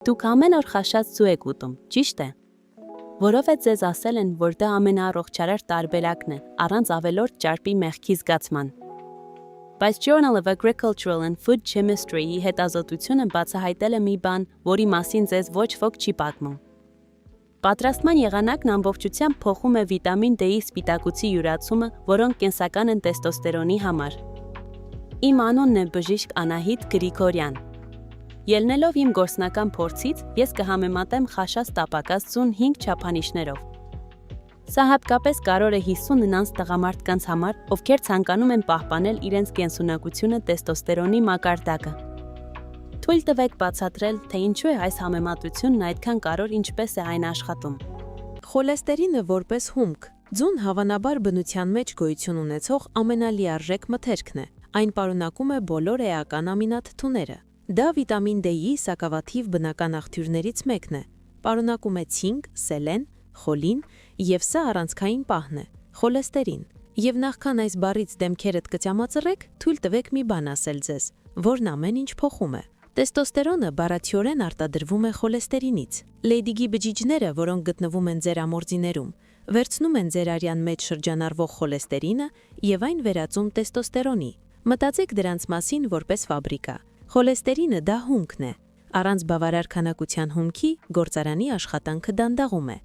Դուք ամեն օր խաշած ձու եք ուտում, ճիշտ է։ Որով է ձեզ ասել են, որ դա ամենաառողջարար տարբերակն է, առանց ավելորդ ճարպի մեղքի զգացման։ Բայց Journal of Agricultural and Food Chemistry-ի հետազոտությունը բացահայտել է մի բան, որի մասին ձեզ ոչ ոք չի պատմում։ Պատրաստման եղանակն ամբողջությամբ փոխում է վիտամին D-ի սպիտակուցի յուրացումը, որոնք կենսական են տեստոստերոնի համար։ Իմ անունն է բժիշկ Անահիտ Գրիգորյան։ Ելնելով իմ գործնական փորձից, ես կհամեմատեմ խաշած տապակած ձուն 5 չափանիշներով։ Սա հատկապես կարևոր է 50-նանց տղամարդկանց համար, ովքեր ցանկանում են պահպանել իրենց կենսունակությունը տեստոստերոնի մակարդակը։ Թույլ տվեք բացատրել, թե ինչու է այս համեմատությունն այդքան կարևոր, ինչպես է այն աշխատում։ Խոլեստերինը որպես հումք, ձուն հավանաբար բնության մեջ գոյություն ունեցող ամենալիարժեք մթերքն է։ Այն պարունակում է բոլոր էական ամինաթթուները։ Դա վիտամին D-ի սակավաթիվ բնական աղբյուրներից մեկն է։ Պարունակում է ցինկ, սելեն, խոլին, եւ սա առանցքային պահն է՝ խոլեստերին։ Եվ նախքան այս բառից դեմքերդ կծամածռեք, թույլ տվեք մի բան ասել ձեզ, որն ամեն ինչ փոխում է։ Տեստոստերոնը բառացիորեն արտադրվում է խոլեստերինից։ Լեյդիգի բջիջները, որոնք գտնվում են ձեր ամորձիներում, վերցնում են ձեր արյան մեջ շրջանառվող խոլեստերինը եւ այն վերածում տեստոստերոնի։ Մտածեք դրանց մասին որպես ֆաբրիկա։ Խոլեստերինը դա հումքն է։ Առանց բավարար քանակության հումքի գործարանի աշխատանքը դանդաղում է։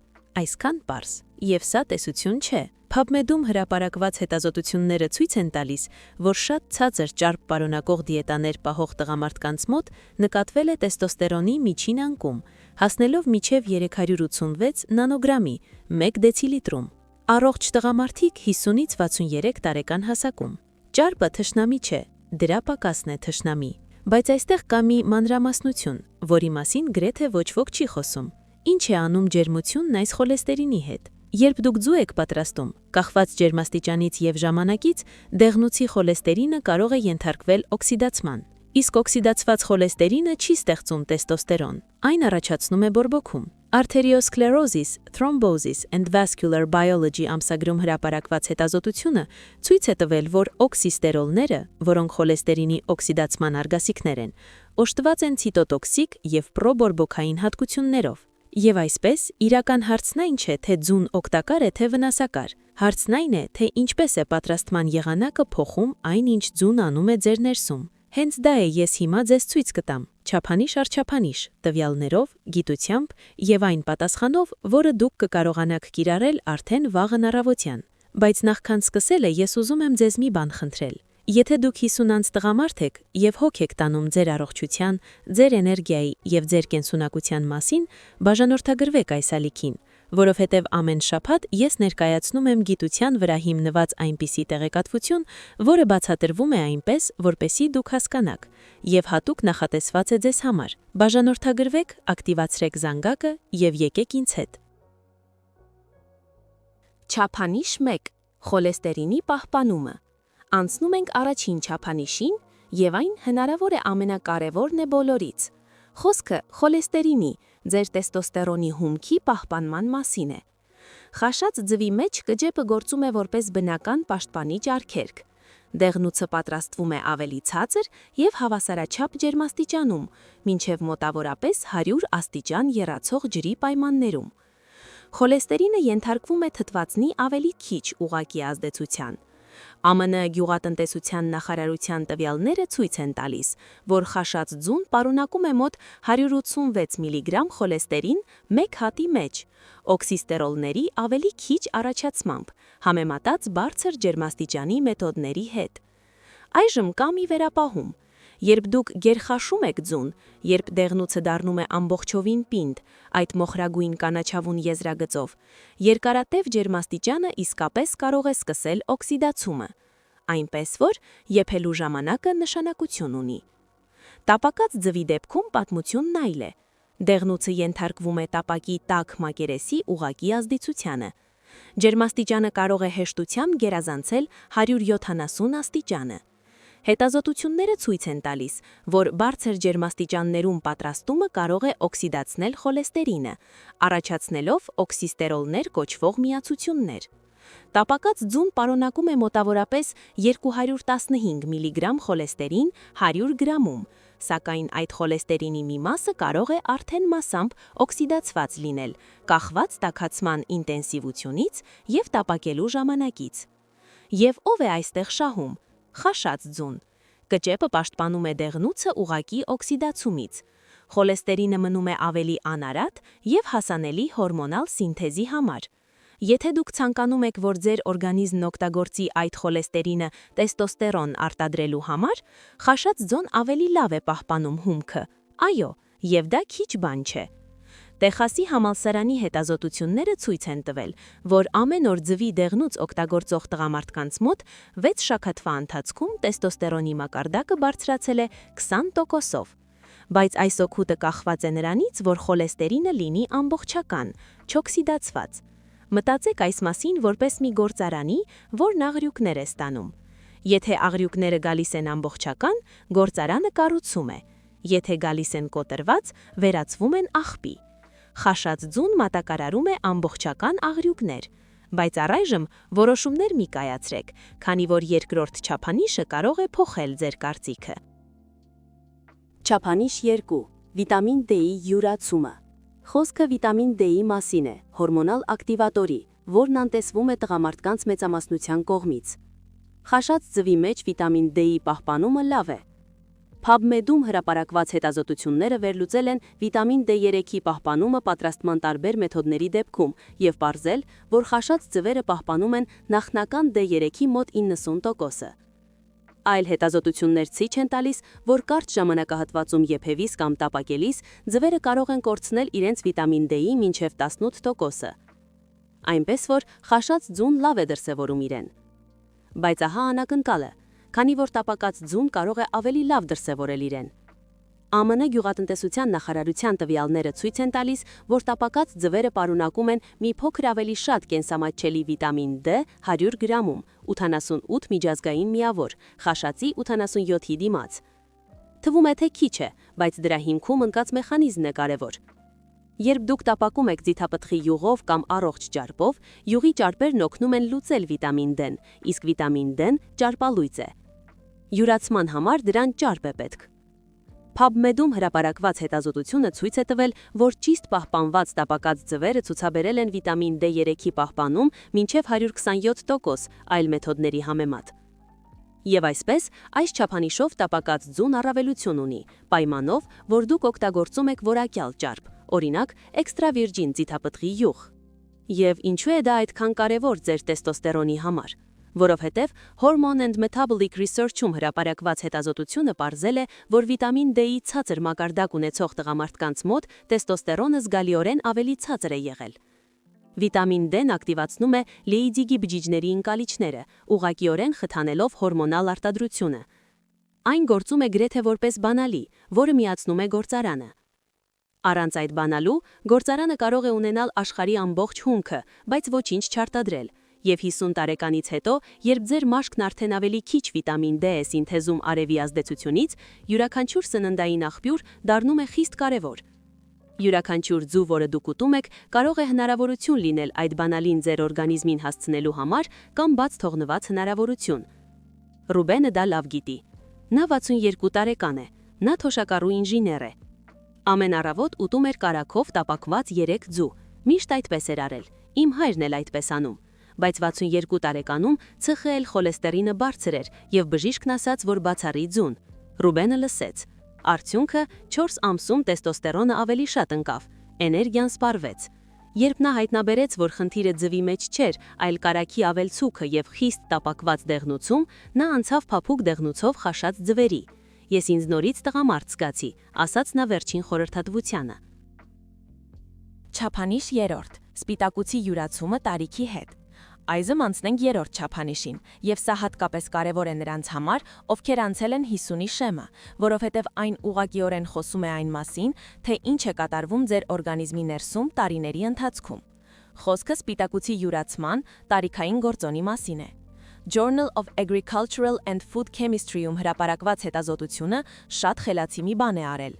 Այսքան պարզ։ Եվ սա տեսություն չէ։ PubMed-ում հրապարակված հետազոտությունները ցույց են տալիս, որ շատ ցածր ճարպ պարունակող դիետաներ պահող տղամարդկանց մոտ նկատվել է տեստոստերոնի միջին անկում, հասնելով մինչև 386 նանոգրամի 1 դեցիլիտրում։ Առողջ տղամարդիկ 50-ից 63 տարեկան հասակում։ Ճարպը թշնամի չէ, դրա պակասն է թշնամի։ Բայց այստեղ կա մի մանրամասնություն, որի մասին գրեթե ոչ ոք չի խոսում։ Ինչ է անում ջերմությունն այս խոլեստերինի հետ։ Երբ դուք ձու եք պատրաստում, կախված ջերմաստիճանից եւ ժամանակից, դեղնուցի խոլեստերինը կարող է ենթարկվել օքսիդացման։ Իսկ օքսիդացված խոլեստերինը չի ստեղծում տեստոստերոն։ Այն առաջացնում է բորբոքում։ Arteriosclerosis, Thrombosis and Vascular Biology ամսագրում հրապարակված հետազոտությունը ցույց է տվել, որ օքսիստերոլները, որոնք խոլեստերինի օքսիդացման արգասիքներ են, օժտված են ցիտոտոքսիկ եւ պրոբորբոքային հատկություններով։ Եվ այսպես, իրական հարցն այն չէ, թե ձուն օգտակար է, թե վնասակար։ Հարցն այն է, թե ինչպես է պատրաստման եղանակը փոխում այն, ինչ ձուն անում է ձեր ներսում։ Հենց դա է ես հիմա ձեզ ցույց կտամ, չափանիշ առ չափանիշ, տվյալներով, գիտությամբ եւ այն պատասխանով, որը դուք կկարողանաք կիրառել արդեն վաղն առավոտյան։ Բայց նախքան սկսելը ես ուզում եմ ձեզ մի բան խնդրել։ Եթե դուք 50-անց տղամարդ եք եւ հոգ եք տանում ձեր առողջության, ձեր էներգիայի եւ ձեր կենսունակության մասին, բաժանորդագրվեք այս ալիքին, որովհետև ամեն շաբաթ ես ներկայացնում եմ գիտության վրա հիմնված այնպիսի տեղեկատվություն, որը բացատրվում է այնպես, որպեսզի դուք հասկանաք, եւ հատուկ նախատեսված է ձեզ համար։ Բաժանորդագրվեք, ակտիվացրեք զանգակը եւ եկեք ինձ հետ։ Չափանիշ 1. Խոլեստերինի պահպանումը։ Անցնում ենք առաջին չափանիշին, եւ այն հնարավոր է ամենակարևորն է բոլորից։ Խոսքը խոլեստերինի, ձեր տեստոստերոնի հումքի պահպանման մասին է։ Խաշած ձվի մեջ կջեպը գործում է որպես բնական պաշտպանիչ արգելք։ Դեղնուցը պատրաստվում է ավելի ցածր եւ հավասարաչափ ջերմաստիճանում, մինչեւ մոտավորապես 100 աստիճան եռացող ջրի պայմաններում։ Խոլեստերինը ենթարկվում է թթվածնի ավելի քիչ ուղղակի ազդեցության։ ԱՄՆ գյուղատնտեսության նախարարության տվյալները ցույց են տալիս, որ խաշած ձուն պարունակում է մոտ 186 միլիգրամ խոլեստերին 1 հատի մեջ, օքսիստերոլների ավելի քիչ առաջացմամբ, համեմատած բարձր ջերմաստիճանի մեթոդների հետ։ Այժմ կա մի վերապահում։ Երբ դուք գերխաշում եք ձուն, երբ դեղնուցը դառնում է ամբողջովին պինդ, այդ մոխրագույն կանաչավուն եզրագծով, երկարատև ջերմաստիճանը իսկապես կարող է սկսել օքսիդացումը, այնպես որ եփելու ժամանակը նշանակություն ունի։ Տապակած ձվի դեպքում պատմությունն այլ է։ Դեղնուցը ենթարկվում է տապակի տաք մակերեսի ուղղակի ազդեցությանը։ Ջերմաստիճանը կարող է հեշտությամբ գերազանցել 170 աստիճանը։ Հետազոտությունները ցույց են տալիս, որ բարձր ջերմաստիճաններում պատրաստումը կարող է օքսիդացնել խոլեստերինը, առաջացնելով օքսիստերոլներ կոչվող միացություններ։ Տապակած ձուն պարունակում է մոտավորապես 215 միլիգրամ խոլեստերին 100 գրամում, սակայն այդ խոլեստերինի մի մասը կարող է արդեն մասամբ օքսիդացված լինել, կախված տաքացման ինտենսիվությունից և տապակելու ժամանակից։ Եվ ով է այստեղ շահում։ Խաշած ձուն։ Կճեպը պաշտպանում է դեղնուցը ուղղակի օքսիդացումից։ Խոլեստերինը մնում է ավելի անարատ և հասանելի հորմոնալ սինթեզի համար։ Եթե դուք ցանկանում եք, որ ձեր օրգանիզմն օգտագործի այդ խոլեստերինը տեստոստերոն արտադրելու համար, խաշած ձուն ավելի լավ է պահպանում հումքը։ Այո, և դա քիչ բան չէ։ Տեխասի համալսարանի հետազոտությունները ցույց են տվել, որ ամեն օր ձվի դեղնուց օգտագործող տղամարդկանց մոտ 6 շաբաթվա ընթացքում տեստոստերոնի մակարդակը բարձրացել է 20%-ով։ Բայց այս օգուտը կախված է նրանից, որ խոլեստերինը լինի ամբողջական, չօքսիդացված։ Մտածեք այս մասին որպես մի գործարանի, որն աղրյուկներ է ստանում։ Եթե աղրյուկները գալիս են ամբողջական, գործարանը կառուցում է։ Եթե գալիս են կոտրված, վերածվում են աղբի։ Խաշած ձուն մատակարարում է ամբողջական աղրյուկներ։ Բայց առայժմ որոշումներ մի կայացրեք, քանի որ երկրորդ չափանիշը կարող է փոխել ձեր կարծիքը։ Չափանիշ 2. Վիտամին D-ի յուրացումը։ Խոսքը վիտամին D-ի մասին է, հորմոնալ ակտիվատորի, որն անտեսվում է տղամարդկանց մեծամասնության կողմից։ Խաշած ձվի մեջ վիտամին D-ի պահպանումը լավ է։ PubMed-ում հրապարակված հետազոտությունները վերլուծել են վիտամին D3-ի պահպանումը պատրաստման տարբեր մեթոդների դեպքում և պարզել, որ խաշած ձվերը պահպանում են նախնական D3-ի մոտ 90%-ը։ Այլ հետազոտություններ ցույց են տալիս, որ կարճ ժամանակահատվածում եփևից կամ տապակելիս ձվերը կարող են կորցնել իրենց վիտամին D-ի մինչև 18%-ը։ Այնպես որ խաշած ձուն լավ է դրսևորում իրեն։ Բայց ահա անակնկալը, քանի որ տապակած ձուն կարող է ավելի լավ դրսևորել իրեն։ ԱՄՆ գյուղատնտեսության նախարարության տվյալները ցույց են տալիս, որ տապակած ձվերը պարունակում են մի փոքր ավելի շատ կենսամատչելի վիտամին D 100 գրամում, 88 միջազգային միավոր, խաշածի 87-ի դիմաց։ Թվում է թե քիչ է, բայց դրա հիմքում ընկած մեխանիզմն է կարևոր։ Երբ դուք տապակում եք ձիթապտղի յուղով կամ առողջ ճարպով, յուղի ճարպերն օգնում են լուծել վիտամին D-ն, իսկ վիտամին D-ն ճարպալույծ է։ Յուրացման համար դրան ճարպ է պետք։ PubMed-ում հրապարակված հետազոտությունը ցույց է տվել, որ ճիշտ պահպանված տապակած ձվերը ցուցաբերել են վիտամին D3-ի պահպանում մինչև 127%, այլ մեթոդների համեմատ։ Եվ այսպես, այս չափանիշով տապակած ձուն առավելություն ունի, պայմանով, որ դուք օգտագործում եք որակյալ ճարպ, օրինակ, էքստրավիրջին ձիթապտղի յուղ։ Եվ ինչու է դա այդքան կարևոր ձեր տեստոստերոնի համար։ Որովհետև Hormone and Metabolic Research-ում հրապարակված հետազոտությունը պարզել է, որ վիտամին D-ի ցածր մակարդակ ունեցող տղամարդկանց մոտ տեստոստերոնը զգալիորեն ավելի ցածր է եղել։ Վիտամին D-ն ակտիվացնում է լեյդիգի բջիջների ընկալիչները, ուղղակիորեն խթանելով հորմոնալ արտադրությունը։ Այն գործում է գրեթե որպես բանալի, որը միացնում է գործարանը։ Առանց այդ բանալու, գործարանը կարող է ունենալ աշխարհի ամբողջ հումքը, բայց ոչինչ չարտադրել։ Եվ 50 տարեկանից հետո, երբ ձեր մաշկն արդեն ավելի քիչ վիտամին D է սինթեզում արևի ազդեցությունից, յուրաքանչյուր սննդային աղբյուր դառնում է խիստ կարևոր։ Յուրաքանչյուր ձու, որը դուք ուտում եք, կարող է հնարավորություն լինել այդ բանալին ձեր օրգանիզմին հասցնելու համար կամ բաց թողնված հնարավորություն։ Ռուբենը դա լավ գիտի։ Նա 62 տարեկան է, նա թոշակառու ինժեներ է։ Ամեն առավոտ ուտում էր կարագով տապակված 3 ձու, միշտ այդպես էր արել, իմ հայրն էլ այդպես անում։ Բայց 62 տարեկանում CHL խոլեստերինը բարձր էր և բժիշկն ասաց, որ բացառի ձուն։ Ռուբենը լսեց։ Արդյունքը 4 ամսում տեստոստերոնը ավելի շատ ընկավ, էներգիան սպառվեց։ Երբ նա հայտնաբերեց, որ խնդիրը ձվի մեջ չէր, այլ կարագի ավելցուկը և խիստ տապակված դեղնուցում, նա անցավ փափուկ դեղնուցով խաշած ձվերի։ Ես ինձ նորից տղամարդ զգացի, ասաց նա վերջին խորհրդատվությանը։ Չափանիշ 3. Սպիտակուցի յուրացումը տարիքի հետ։ Այժմ անցնենք երրորդ չափանիշին, և սա հատկապես կարևոր է նրանց համար, ովքեր անցել են 50-ի շեմը, որովհետև այն ուղղակիորեն խոսում է այն մասին, թե ինչ է կատարվում ձեր օրգանիզմի ներսում տարիների ընթացքում։ Խոսքը սպիտակուցի յուրացման տարիքային գործոնի մասին է։ Journal of Agricultural and Food Chemistry-ում հրապարակված հետազոտությունը շատ խելացի մի բան է արել։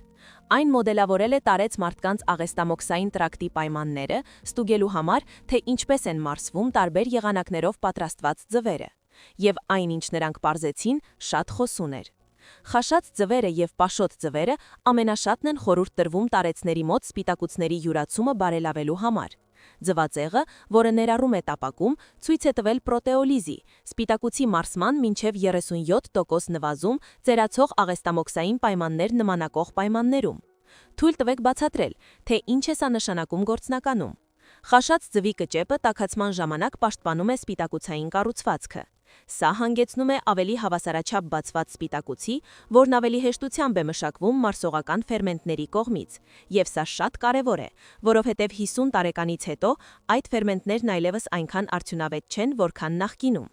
Այն մոդելավորել է տարեց մարդկանց աղեստամոքսային տրակտի պայմանները, ստուգելու համար, թե ինչպես են մարսվում տարբեր եղանակներով պատրաստված ձվերը։ Եվ այն, ինչ նրանք պարզեցին, շատ խոսուն էր։ Խաշած ձվերը եւ պաշոտ ձվերը ամենաշատն են խորհուրդ տրվում տարեցների մոտ սպիտակուցների յուրացումը բարելավելու համար։ Ձվածեղը, որը ներառում է տապակում, ցույց է տվել պրոտեոլիզի, սպիտակուցի մարսման մինչև 37% նվազում ծերացող աղեստամոքսային պայմաններ նմանակող պայմաններում։ Թույլ տվեք բացատրել, թե ինչ է սա նշանակում գործնականում։ Խաշած ձվի կճեպը տաքացման ժամանակ պաշտպանում է սպիտակուցային կառուցվածքը։ Սա հանգեցնում է ավելի հավասարաչափ բացված սպիտակուցի, որն ավելի հեշտությամբ է մշակվում մարսողական ֆերմենտների կողմից, եւ սա շատ կարևոր է, որովհետեւ 50 տարեկանից հետո այդ ֆերմենտներն այլևս այնքան արդյունավետ չեն, որքան նախկինում։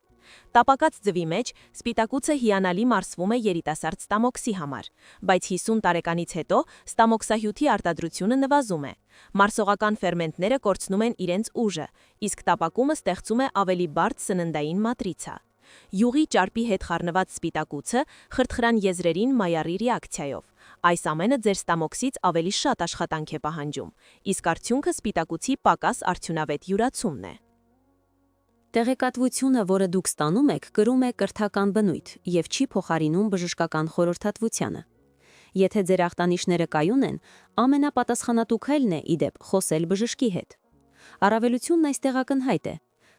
Տապակած ձվի մեջ սպիտակուցը հիանալի մարսվում է երիտասարդ ստամոքսի համար, բայց 50 տարեկանից հետո ստամոքսահյութի արտադրությունը նվազում է։ Մարսողական ֆերմենտները կորցնում են իրենց ուժը, իսկ տապակումը ստեղծում է ավելի բարդ սննդային մատրիցա։ Յուղի ճարպի հետ խառնված սպիտակուցը խրթխրան եզրերին մայարի ռեակցիայով։ Այս ամենը ձեր ստամոքսից ավելի շատ աշխատանք է պահանջում, իսկ արդյունքը սպիտակուցի պակաս արդյունավետ յուրացումն է։ Տեղեկատվությունը, որը դուք ստանում եք, կրում է կրթական բնույթ եւ չի փոխարինում բժշկական խորհրդատվությանը։ Եթե ձեր ախտանիշները կայուն են, ամենապատասխանատու քայլն է իդեպ խոսել բժշկի հետ։ Առավելությունն այստեղ ակնհայտ է։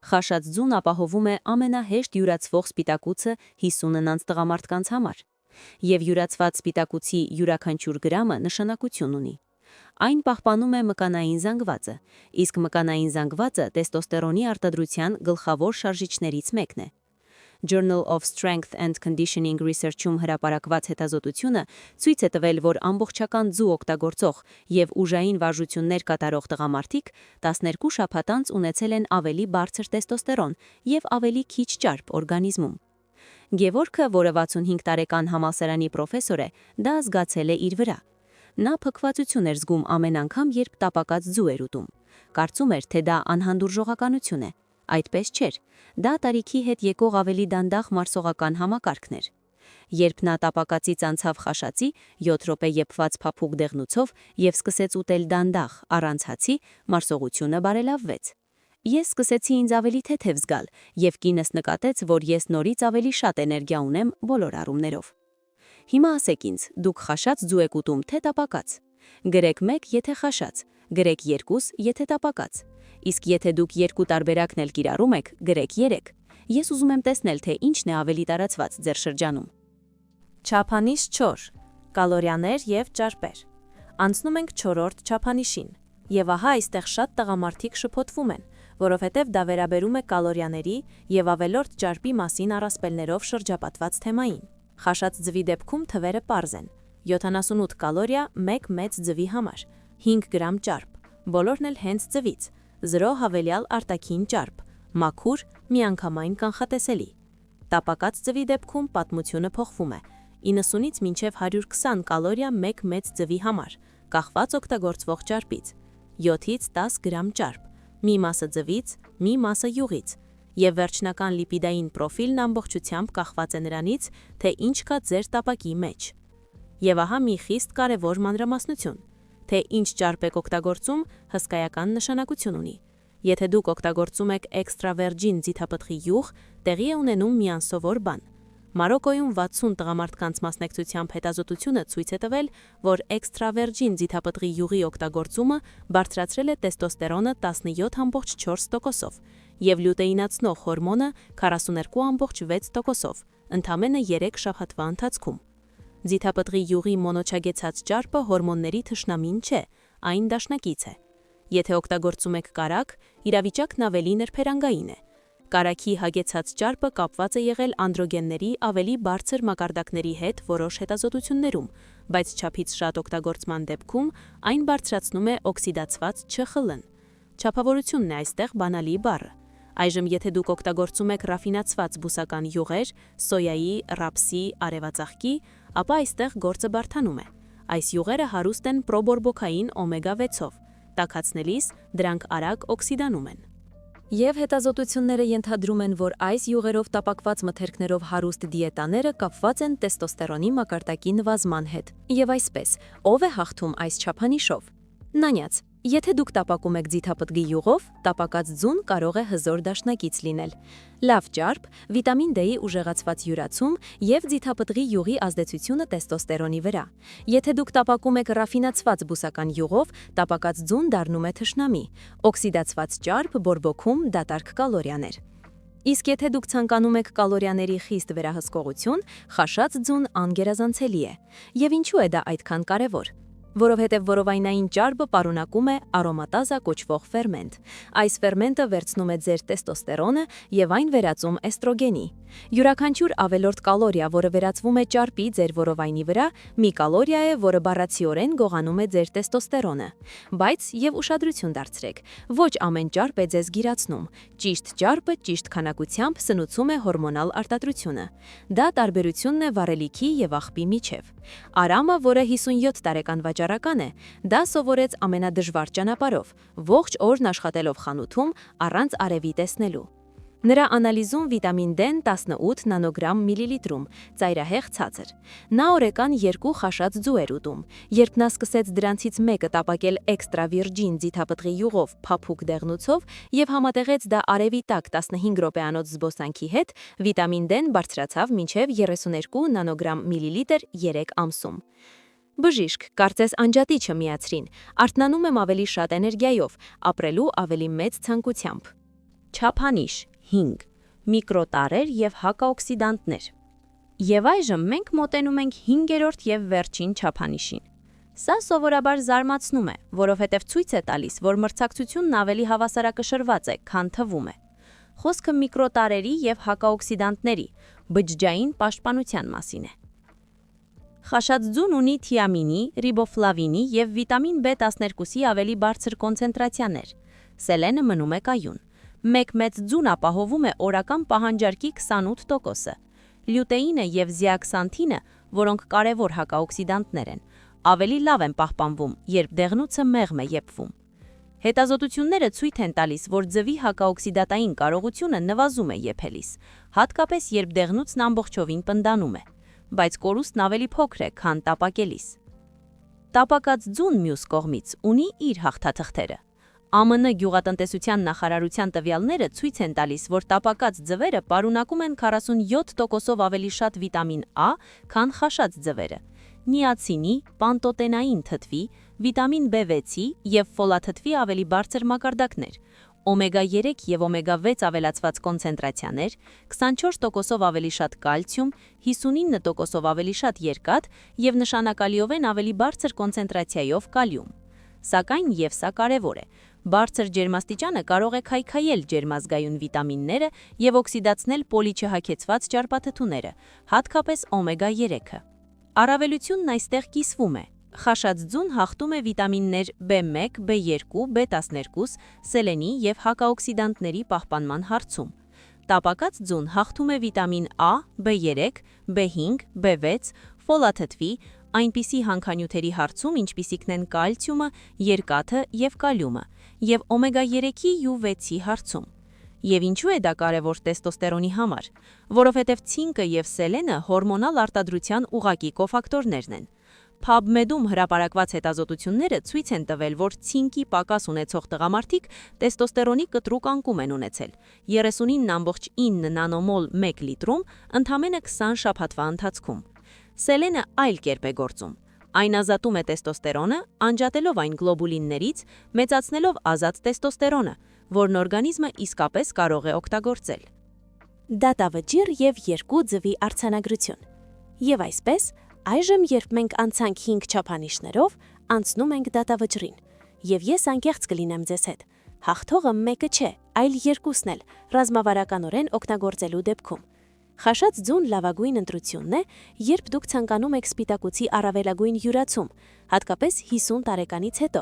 Խաշած ձուն ապահովում է ամենահեշտ յուրացվող սպիտակուցը 50-նանց տղամարդկանց համար, եւ յուրացված սպիտակուցի յուրաքանչյուր գրամը նշանակություն ունի։ Այն պահպանում է մկանային զանգվածը, իսկ մկանային զանգվածը տեստոստերոնի արտադրության գլխավոր շարժիչներից մեկն է։ Journal of Strength and Conditioning Research-ում հրապարակված հետազոտությունը ցույց է տվել, որ ամբողջական ձու օգտագործող եւ ուժային վարժություններ կատարող տղամարդիկ 12 շաբաթ անց ունեցել են ավելի բարձր տեստոստերոն եւ ավելի քիչ ճարպ օրգանիզմում։ Գևորգը, որը 65 տարեկան համալսարանի պրոֆեսոր է, դա զգացել է իր վրա։ Նա փքվածություն էր զգում ամեն անգամ, երբ տապակած ձու էր ուտում։ Կարծում էր, թե դա անհանդուրժողականություն է։ Այդպես չէր։ Դա տարիքի հետ եկող ավելի դանդաղ մարսողական համակարգն էր։ Երբ նա տապակածից անցավ խաշածի, 7 րոպե եփված փափուկ դեղնուցով եւ սկսեց ուտել դանդաղ, առանց հացի, մարսողությունը բարելավվեց։ Ես սկսեցի ինձ ավելի թեթև զգալ, եւ կինս նկատեց, որ ես նորից ավելի շատ էներգիա ունեմ բոլոր առումներով։ Հիմա ասեք ինձ, դուք խաշած ձու եք ուտում, թե տապակած։ Գրեք 1, եթե խաշած, գրեք 2, եթե տապակած։ Իսկ եթե դուք երկու տարբերակն էլ կիրառում եք, գրեք 3։ Ես ուզում եմ տեսնել, թե ինչն է ավելի տարածված ձեր շրջանում։ Չափանիշ 4. Կալորիաներ եւ ճարպեր։ Անցնում ենք 4-րդ չափանիշին։ Եվ ահա այստեղ շատ տղամարդիկ շփոթվում են, որովհետև դա վերաբերում է կալորիաների եւ ավելորդ ճարպի մասին առասպելներով շրջապատված թեմային։ Խաշած ձվի դեպքում թվերը պարզ են. 78 կալորիա 1 մեծ ձվի համար, 5 գրամ ճարպ, բոլորն էլ հենց ձվից, 0 հավելյալ արտաքին ճարպ, մաքուր, միանգամայն կանխատեսելի։ Տապակած ձվի դեպքում պատմությունը փոխվում է. 90-ից մինչև 120 կալորիա 1 մեծ ձվի համար, կախված օգտագործվող ճարպից, 7-ից 10 գրամ ճարպ, մի մասը ձվից, մի մասը յուղից, եւ վերջնական լիպիդային պրոֆիլն ամբողջությամբ կախված է նրանից, թե ինչ կա ձեր տապակի մեջ։ Եվ ահա մի խիստ կարևոր մանրամասնություն, թե ինչ ճարպ եք օգտագործում, հսկայական նշանակություն ունի։ Եթե դուք օգտագործում եք էքստրավերջին ձիթապտղի յուղ, տեղի է ունենում մի անսովոր բան։ Մարոկոյում 60 տղամարդկանց մասնակցությամբ հետազոտությունը ցույց է տվել, որ էքստրավերջին ձիթապտղի յուղի օգտագործումը բարձրացրել է տեստոստերոնը 17.4%-ով եւ լյուտեինացնող հորմոնը 42.6%-ով, ընդամենը 3 շաբաթվա ընթացքում։ Ձիթապտղի յուղի մոնոչագեցած ճարպը հորմոնների թշնամին չէ, այն դաշնակից է։ Եթե օգտագործում եք կարագ, իրավիճակն ավելի նրբերանգային է։ Կարագի հագեցած ճարպը կապված է եղել անդրոգենների ավելի բարձր մակարդակների հետ որոշ հետազոտություններում, բայց չափից շատ օգտագործման դեպքում այն բարձրացնում է օքսիդացված ՉԽԼ-ն։ Չափավորությունն է այստեղ բանալի բառը։ Այժմ եթե դուք օգտագործում եք ռաֆինացված բուսական յուղեր, սոյայի, ռապսի, արևածաղկի, ապա այստեղ գործը բարդանում է։ Այս յուղերը հարուստ են պրոբորբոքային օմեգա 6-ով, տաքացնելիս դրանք արագ օքսիդանում են։ Եվ հետազոտությունները ենթադրում են, որ այս յուղերով տապակված մթերքներով հարուստ դիետաները կապված են տեստոստերոնի մակարդակի նվազման հետ։ Եվ այսպես, ով է հաղթում այս չափանիշով։ Նանյաց, Եթե դուք տապակում եք ձիթապտղի յուղով, տապակած ձուն կարող է հզոր դաշնակից լինել։ Լավ ճարպ, վիտամին D-ի ուժեղացված յուրացում եւ ձիթապտղի յուղի ազդեցությունը տեստոստերոնի վրա։ Եթե դուք տապակում եք ռաֆինացված բուսական յուղով, տապակած ձուն դառնում է թշնամի։ Օքսիդացված ճարպ, բորբոքում, դատարկ կալորիաներ։ Իսկ եթե դուք ցանկանում եք կալորիաների խիստ վերահսկողություն, խաշած ձուն անգերազանցելի է։ Եվ ինչու է դա այդքան կարևոր։ Որովհետև որովայնային ճարպը պարունակում է արոմատազա կոչվող ֆերմենտ։ Այս ֆերմենտը վերցնում է ձեր տեստոստերոնը եւ այն վերածում էստրոգենի։ Յուրաքանչյուր ավելորդ կալորիա, որը վերածվում է ճարպի ձեր որովայնի վրա, մի կալորիա է, որը բառացիորեն գողանում է ձեր տեստոստերոնը։ Բայց եւ ուշադրություն դարձրեք, ոչ ամեն ճարպ է ձեզ գիրացնում։ Ճիշտ ճարպը ճիշտ քանակությամբ սնուցում է հորմոնալ արտադրությունը։ Դա տարբերությունն է վառելիքի եւ աղբի միջև։ Արամը, որը 57 տարեկան վաճառական է, դա սովորեց ամենադժվար ճանապարհով, ողջ օրն աշխատելով խանութում առանց արևի տեսնելու։ Նրա անալիզում վիտամին D-ն 18 նանոգրամ միլիլիտրում, ծայրահեղ ցածր։ Նա օրական 2 խաշած ձու էր ուտում։ Երբ նա սկսեց դրանցից մեկը տապակել էքստրա վիրջին ձիթապտղի յուղով փափուկ դեղնուցով եւ համատեղեց դա արևի տակ 15 րոպեանոց զբոսանքի հետ, վիտամին D-ն բարձրացավ մինչև 32 նանոգրամ միլիլիտր 3 ամսում։ Բժիշկ, կարծես անջատիչը միացրին, արթնանում եմ ավելի շատ էներգիայով, ապրելու ավելի մեծ ցանկությամբ։ Չափանիշ 5. Միկրոտարեր եւ հակաօքսիդանտներ։ Եվ այժմ մենք մոտենում ենք 5-րդ եւ վերջին չափանիշին։ Սա սովորաբար զարմացնում է, որովհետև ցույց է տալիս, որ մրցակցությունն ավելի հավասարակշռված է, քան թվում է։ Խոսքը միկրոտարերի եւ հակաօքսիդանտների բջջային պաշտպանության մասին է։ Խաշած ձուն ունի թիամինի, ռիբոֆլավինի եւ վիտամին B12-ի ավելի բարձր կոնցենտրացիաներ։ Սելենը մնում է կայուն։ Մեկ մեծ ձուն ապահովում է օրական պահանջարկի 28%-ը։ Լյուտեինը եւ զիաքսանթինը, որոնք կարևոր հակաօքսիդանտներ են, ավելի լավ են պահպանվում, երբ դեղնուցը մեղմ է եփվում։ Հետազոտությունները ցույց են տալիս, որ ձվի հակաօքսիդատային կարողությունը նվազում է եփելիս, հատկապես երբ դեղնուցն ամբողջովին պնդանում է, բայց կորուստն ավելի փոքր է, քան տապակելիս։ Տապակած ձուն մյուս կողմից ունի իր հաղթաթղթերը։ ԱՄՆ գյուղատնտեսության նախարարության տվյալները ցույց են տալիս, որ տապակած ձվերը պարունակում են 47%-ով ավելի շատ վիտամին A, քան խաշած ձվերը։ Նիացինի, պանտոտենային թթվի, վիտամին B6-ի եւ ֆոլաթթվի ավելի բարձր մակարդակներ, օմեգա 3 եւ օմեգա 6 ավելացված կոնցենտրացիաներ, 24%-ով ավելի շատ կալցիում, 59%-ով ավելի շատ երկաթ եւ նշանակալիորեն ավելի բարձր կոնցենտրացիայով կալիում։ Սակայն եւ սա կարևոր է։ Բարձր ջերմաստիճանը կարող է քայքայել ջերմազգայուն վիտամինները եւ օքսիդացնել պոլիչհակեցված ճարպաթթուները, հատկապես օմեգա 3-ը։ Առավելությունն այստեղ կիսվում է։ Խաշած ձուն հաղթում է վիտամիններ B1, B2, B12, սելենի եւ հակաօքսիդանտների պահպանման հարցում։ Տապակած ձուն հաղթում է վիտամին A, B3, B5, B6, ֆոլաթթվի, այնպիսի հանքանյութերի հարցում, ինչպիսիքն են կալցիումը, երկաթը եւ կալիումը, եւ օմեգա 3-ի ու 6-ի հարցում։ Եվ ինչու է դա կարևոր տեստոստերոնի համար, որովհետև ցինկը եւ սելենը հորմոնալ արտադրության ուղղակի կոֆակտորներն են։ PubMed-ում հրապարակված հետազոտությունները ցույց են տվել, որ ցինկի պակաս ունեցող տղամարդիկ տեստոստերոնի կտրուկ անկում են ունեցել 39.9 նանոմոլ 1 լիտրում ընդամենը 20 շաբաթվա ընթացքում։ Սելենը այլ կերպ է գործում։ Այն ազատում է տեստոստերոնը, անջատելով այն գլոբուլիններից, մեծացնելով ազատ տեստոստերոնը, որն օրգանիզմը իսկապես կարող է օգտագործել։ Դատավճիռ եւ երկու ձվի արձանագրություն։ Եվ այսպես, այժմ երբ մենք անցանք 5 չափանիշներով, անցնում ենք դատավճռին։ Եվ ես անկեղծ կլինեմ ձեզ հետ։ Հաղթողը մեկը չէ, այլ երկուսն էլ, ռազմավարականորեն օգտագործելու դեպքում։ Խաշած ձուն լավագույն ընտրությունն է, երբ դուք ցանկանում եք սպիտակուցի առավելագույն յուրացում, հատկապես 50 տարեկանից հետո,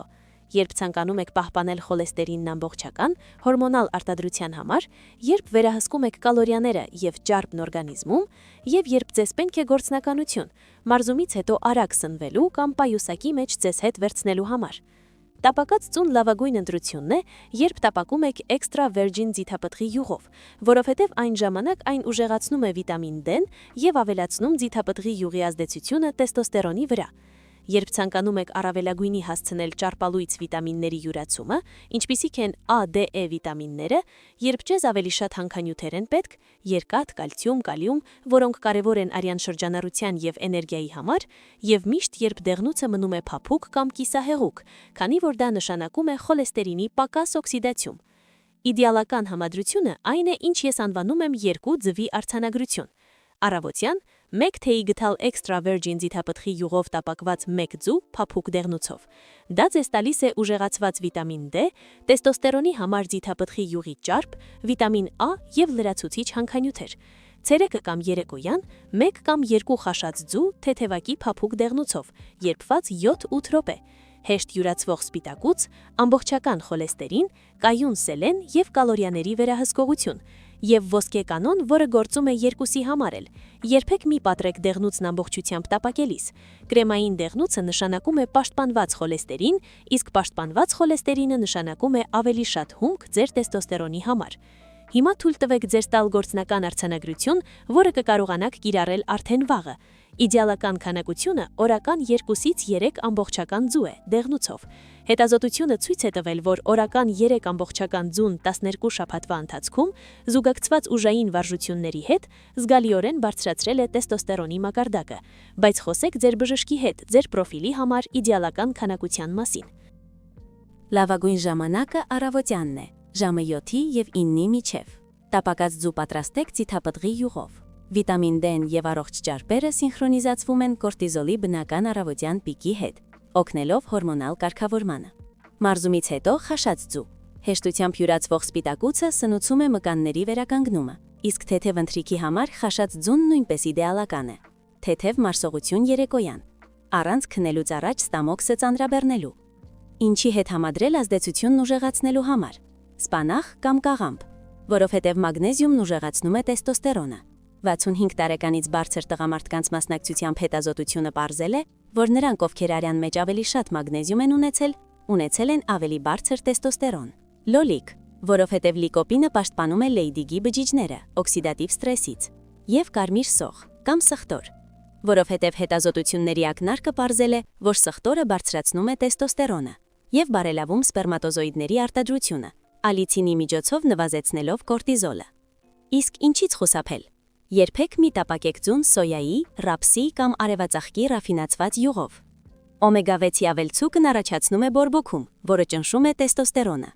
երբ ցանկանում եք պահպանել խոլեստերինն ամբողջական, հորմոնալ արտադրության համար, երբ վերահսկում եք կալորիաները եւ ճարպն օրգանիզմում, եւ երբ ձեզ պետք է գործնականություն, մարզումից հետո արագ սնվելու կամ պայուսակի մեջ ձեզ հետ վերցնելու համար։ Տապակած ձուն լավագույն ընտրությունն է, երբ տապակում եք էքստրա վերջին ձիթապտղի յուղով, որովհետև այն ժամանակ այն ուժեղացնում է վիտամին D-ն եւ ավելացնում ձիթապտղի յուղի ազդեցությունը տեստոստերոնի վրա։ Երբ ցանկանում եք առավելագույնի հասցնել ճարպալույծ վիտամինների յուրացումը, ինչպիսիք են A, D, E վիտամինները, երբ ձեզ ավելի շատ հանքանյութեր են պետք, երկաթ, կալցիում, կալիում, որոնք կարևոր են արյան շրջանառության եւ էներգիայի համար, եւ միշտ երբ դեղնուցը մնում է փափուկ կամ կիսահեղուկ, քանի որ դա նշանակում է խոլեստերինի պակաս օքսիդացիում։ Իդեալական համադրությունը այն է, ինչ ես անվանում եմ երկու ձվի արձանագրություն։ Առավոտյան 1 թեյի գթալ extra virgin ձիթապտղի յուղով տապակված 1 ձու փափուկ դեղնուցով։ Դա ձեզ տալիս է ուժեղացված վիտամին D, տեստոստերոնի համար ձիթապտղի յուղի ճարպ, վիտամին A եւ լրացուցիչ հանքանյութեր։ Ցերեկը կամ երեկոյան 1 կամ 2 խաշած ձու թեթևակի փափուկ դեղնուցով, երբված 7-8 րոպե։ Հեշտ յուրացվող սպիտակուց, ամբողջական խոլեստերին, կայուն սելեն եւ կալորիաների վերահսկողություն, եւ ոսկե կանոն, որը գործում է երկուսի համար էլ։ Երբեք մի պատրեք դեղնուցն ամբողջությամբ տապակելիս։ Կրեմային դեղնուցը նշանակում է պաշտպանված խոլեստերին, իսկ պաշտպանված խոլեստերինը նշանակում է ավելի շատ հումք ձեր տեստոստերոնի համար։ Հիմա թույլ տվեք ձեզ տալ գործնական արձանագրություն, որը կկարողանաք կիրառել արդեն վաղը։ Իդեալական քանակությունը օրական 2-ից 3 ամբողջական ձու է դեղնուցով։ Հետազոտությունը ցույց է տվել, որ օրական 3 ամբողջական ձուն 12 շաբաթվա ընթացքում զուգակցված ուժային վարժությունների հետ զգալիորեն բարձրացրել է տեստոստերոնի մակարդակը, բայց խոսեք ձեր բժշկի հետ ձեր պրոֆիլի համար իդեալական քանակության մասին։ Լավագույն ժամանակը առավոտյանն է, ժամը 7-ի եւ 9-ի միջև։ Տապակած ձու պատրաստեք ձիթապտղի յուղով։ Վիտամին D-ն եւ առողջ ճարպերը սինխրոնիզացվում են կորտիզոլի բնական առավոտյան պիկի հետ, օգնելով հորմոնալ կարգավորմանը։ Մարզումից հետո խաշած ձու։ Հեշտությամբ յուրացվող սպիտակուցը սնուցում է մկանների վերականգնումը, իսկ թեթև ընթրիքի համար խաշած ձուն նույնպես իդեալական է։ Թեթև մարսողություն երեկոյան, առանց քնելուց առաջ ստամոքսը ծանրաբեռնելու։ Ինչի հետ համադրել ազդեցությունն ուժեղացնելու համար։ Սպանախ կամ կաղամբ, որովհետև մագնեզիումն ուժեղացնում է տեստոստերոնը։ 65 տարեկանից բարձր տղամարդկանց մասնակցությամբ հետազոտությունը պարզել է, որ նրանք, ովքեր արյան մեջ ավելի շատ մագնեզիում են ունեցել են ավելի բարձր տեստոստերոն։ Լոլիկ, որովհետև լիկոպինը պաշտպանում է լեյդիգի բջիջները օքսիդատիվ ստրեսից, եւ կարմիր սոխ կամ սխտոր, որովհետև հետազոտությունների ակնարկը պարզել է, որ սխտորը բարձրացնում է տեստոստերոնը եւ բարելավում սպերմատոզոիդների արտադրությունը, ալիցինի միջոցով նվազեցնելով կորտիզոլը։ Իսկ ինչից խուսափել։ Երբեք մի տապակեք ձուն սոյայի, ռապսի կամ արևածաղկի ռաֆինացված յուղով։ Օմեգա 6-ի ավելցուկն առաջացնում է բորբոքում, որը ճնշում է տեստոստերոնը։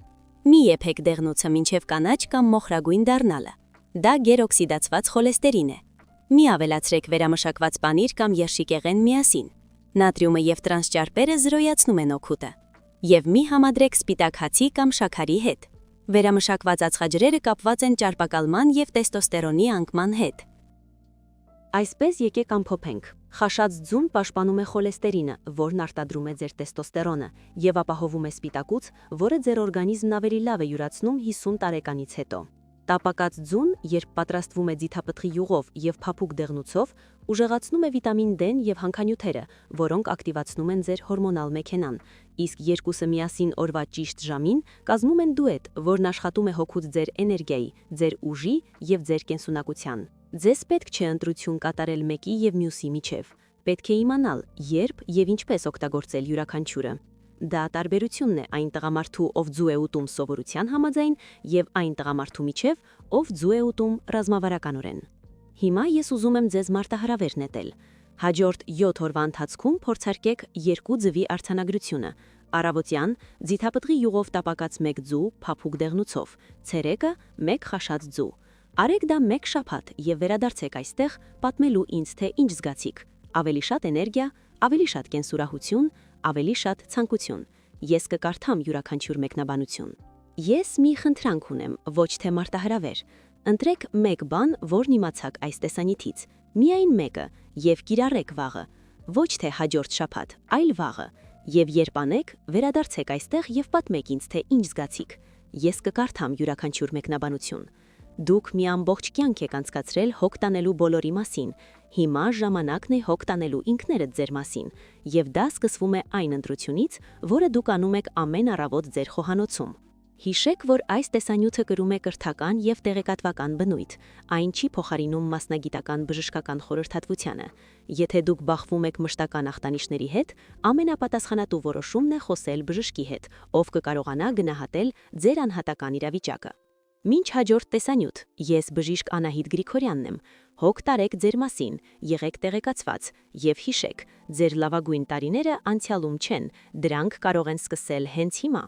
Մի եփեք դեղնուցը մինչև կանաչ կամ մոխրագույն դառնալը։ Դա գերօքսիդացված խոլեստերին է։ Մի ավելացրեք վերամշակված պանիր կամ երշիկեղեն միասին։ Նատրիումը եւ տրանսճարպերը զրոյացնում են օգուտը։ Եվ մի համադրեք սպիտակ հացի կամ շաքարի հետ։ Վերամշակված ածխաջրերը կապված են ճարպակալման եւ տեստոստերոնի անկման հետ։ Այսպես եկեք ամփոփենք։ Խաշած ձուն պաշտպանում է խոլեստերինը, որն արտադրում է ձեր տեստոստերոնը, եւ ապահովում է սպիտակուց, որը ձեր օրգանիզմն ավելի լավ է յուրացնում 50 տարեկանից հետո։ Տապակած ձուն, երբ պատրաստվում է ձիթապտղի յուղով եւ փափուկ դեղնուցով, ուժեղացնում է վիտամին D-ն եւ հանքանյութերը, որոնք ակտիվացնում են ձեր հորմոնալ մեքենան, իսկ երկուսը միասին օրվա ճիշտ ժամին կազմում են դուետ, որն աշխատում է հոգուց ձեր էներգիայի, ձեր ուժի եւ ձեր կենսունակության։ Ձեզ պետք չէ ընտրություն կատարել մեկի եւ մյուսի միջև։ Պետք է իմանալ, երբ եւ ինչպես օգտագործել յուրաքանչյուրը։ Դա տարբերությունն է այն տղամարդու, ով ձու է ուտում սովորության համաձայն, եւ այն տղամարդու միջև, ով ձու է ուտում ռազմավարականորեն։ Հիմա ես ուզում եմ ձեզ մարտահրավեր նետել։ Հաջորդ 7 օրվա ընթացքում փորձարկեք 2 ձվի արձանագրությունը։ Առավոտյան ձիթապտղի յուղով տապակած 1 ձու փափուկ դեղնուցով, ցերեկը 1 խաշած ձու։ Արեք դա 1 շաբաթ եւ վերադարձեք այստեղ պատմելու ինձ, թե ինչ զգացիք։ Ավելի շատ էներգիա, ավելի շատ կենսուրահություն, ավելի շատ ցանկություն։ Ես կկարդամ յուրաքանչյուր մեկնաբանություն։ Ես մի խնդրանք ունեմ, ոչ թե մարտահրավեր։ Ընտրեք 1 բան, որն իմացաք այս տեսանյութից, միայն մեկը, եւ կիրառեք վաղը։ Ոչ թե հաջորդ շաբաթ, այլ վաղը։ Եվ երբ անեք, վերադարձեք այստեղ եւ պատմեք ինձ, թե ինչ զգացիք։ Ես կկարդամ յուրաքանչյուր մեկնաբանություն։ Դուք մի ամբողջ կյանք եք անցկացրել հոգ տանելու բոլորի մասին։ Հիմա ժամանակն է հոգ տանելու ինքներդ ձեր մասին, եւ դա սկսվում է այն ընտրությունից, որը դուք անում եք ամեն առավոտ ձեր խոհանոցում։ Հիշեք, որ այս տեսանյութը կրում է կրթական եւ տեղեկատվական բնույթ, այն չի փոխարինում մասնագիտական բժշկական խորհրդատվությանը։ Եթե դուք բախվում եք մշտական ախտանիշների հետ, ամենապատասխանատու որոշումն է խոսել բժշկի հետ, ով կկարողանա գնահատել ձեր անհատական իրավիճակը։ Մինչ հաջորդ տեսանյութ, ես բժիշկ Անահիտ Գրիգորյանն եմ։ Հոգ տարեք ձեր մասին, եղեք տեղեկացված եւ հիշեք, ձեր լավագույն տարիները անցյալում չեն, դրանք կարող են սկսել հենց հիմա։